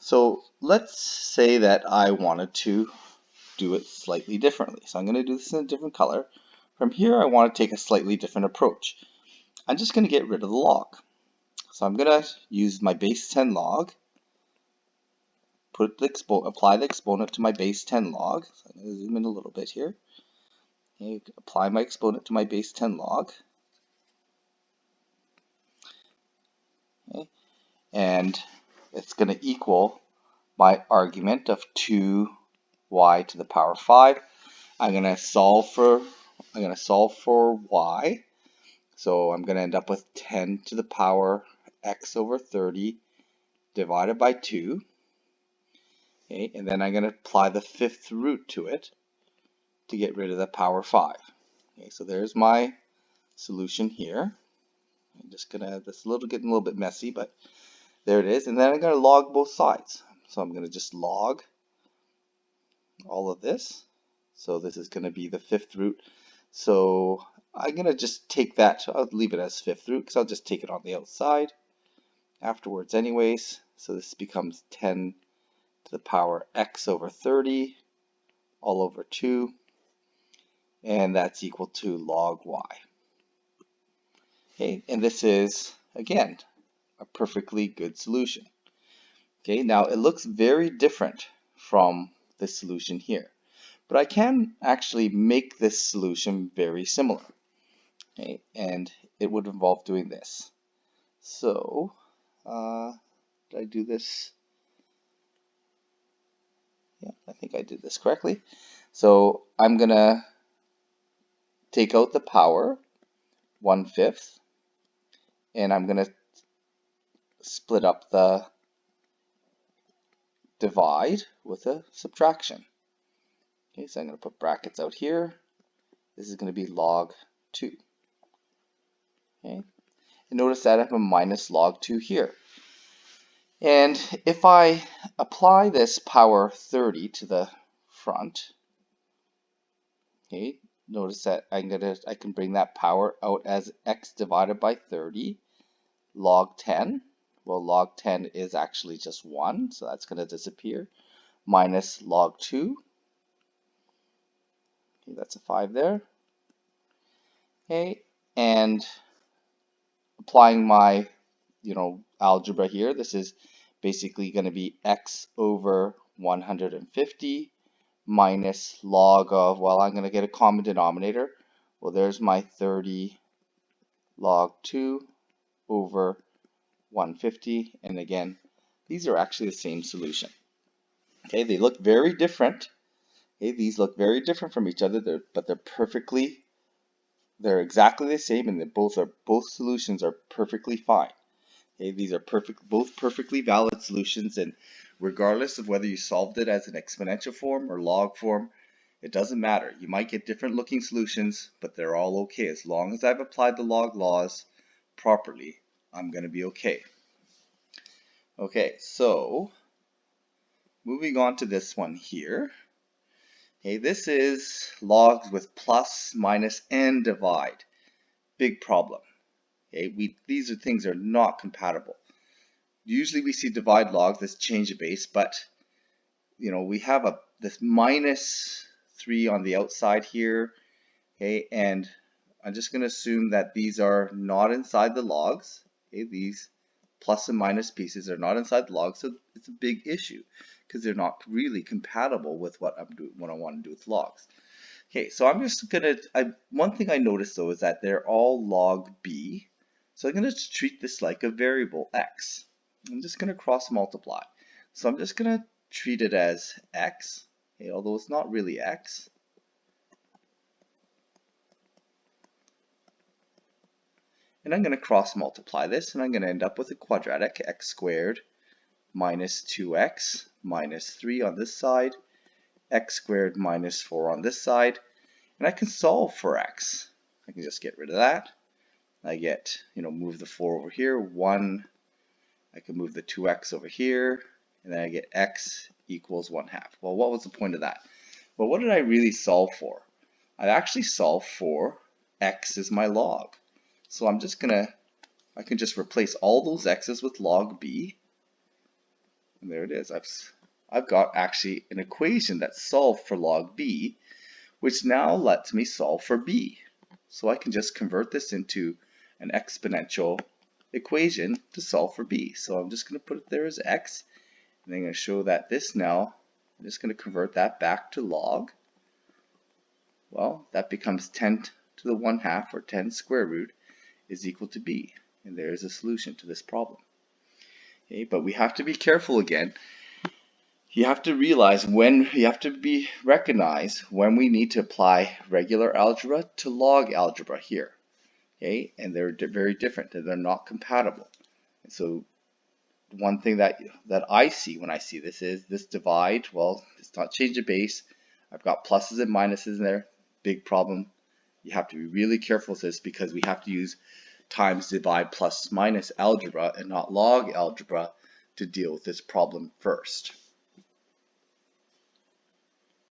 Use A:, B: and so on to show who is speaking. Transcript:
A: So let's say that I wanted to do it slightly differently. So I'm going to do this in a different color. From here, I want to take a slightly different approach. I'm just going to get rid of the log. So I'm going to use my base 10 log, apply the exponent to my base 10 log. So I'm going to zoom in a little bit here. Okay, apply my exponent to my base 10 log. Okay, and it's going to equal my argument of 2y to the power 5. I'm going to solve for y. So I'm going to end up with 10 to the power x over 30 divided by 2. Okay, and then I'm going to apply the fifth root to it to get rid of the power 5. Okay, so there's my solution here. I'm just going to, this is getting a little bit messy, but there it is. And then I'm going to log both sides. So I'm going to just log all of this. So this is going to be the fifth root. So I'm going to just take that, I'll leave it as fifth root because I'll just take it on the outside afterwards anyways. So this becomes 10 to the power x over 30 all over 2, and that's equal to log y. Okay, and this is, again, a perfectly good solution. Okay, now it looks very different from this solution here, but I can actually make this solution very similar. Okay, and it would involve doing this. So, did I do this? Yeah, I think I did this correctly. So I'm going to take out the power 1/5, and I'm going to split up the divide with a subtraction. Okay, so I'm going to put brackets out here. This is going to be log 2. Okay, and notice that I have a minus log 2 here. And if I apply this power 30 to the front, okay, notice that I can bring that power out as x divided by 30 log 10. Well, log 10 is actually just 1, so that's going to disappear. Minus log 2. Okay, that's a 5 there. Okay, and applying my, algebra here, this is basically going to be x over 150 minus log of, well, I'm going to get a common denominator. Well, there's my 30 log 2 over 150. And again, these are actually the same solution. Okay, they look very different. Okay, these look very different from each other, but they're exactly the same, and both solutions are perfectly fine. Okay, these are both perfectly valid solutions, and regardless of whether you solved it as an exponential form or log form, it doesn't matter. You might get different looking solutions, but they're all okay. As long as I've applied the log laws properly, I'm going to be okay. Okay, so moving on to this one here. Okay, this is logs with plus, minus, and divide. Big problem. Okay, these things are not compatible. Usually we see divide logs, let's change the base, but we have this minus 3 on the outside here. Okay, and I'm just going to assume that these are not inside the logs. Okay, these plus and minus pieces are not inside the logs, so it's a big issue because they're not really compatible with what I want to do with logs. Okay, so I'm just going to, one thing I noticed though is that they're all log b. So I'm going to treat this like a variable x. I'm just going to cross multiply. So I'm just going to treat it as x, okay, although it's not really x. And I'm going to cross multiply this, and I'm going to end up with a quadratic, x squared minus 2x minus 3 on this side, x squared minus 4 on this side. And I can solve for x. I can just get rid of that. I get, move the 4 over here, 1. I can move the 2x over here, and then I get x equals 1/2. Well, what was the point of that? Well, what did I really solve for? I actually solved for x is my log. So I can just replace all those x's with log b. And there it is. I've got actually an equation that's solved for log b, which now lets me solve for b. So I can just convert this into an exponential equation to solve for b. So I'm just going to put it there as x, and I'm going to show that this now, I'm just going to convert that back to log. Well, that becomes 10 to the 1/2, or 10 square root, is equal to b. And there is a solution to this problem. Okay, but we have to be careful again. You have to realize recognize when we need to apply regular algebra to log algebra here. Okay, and they're very different, and they're not compatible. And so one thing that I see when I see this is this divide. Well, it's not change of base. I've got pluses and minuses in there. Big problem. You have to be really careful with this because we have to use times divide plus minus algebra and not log algebra to deal with this problem first.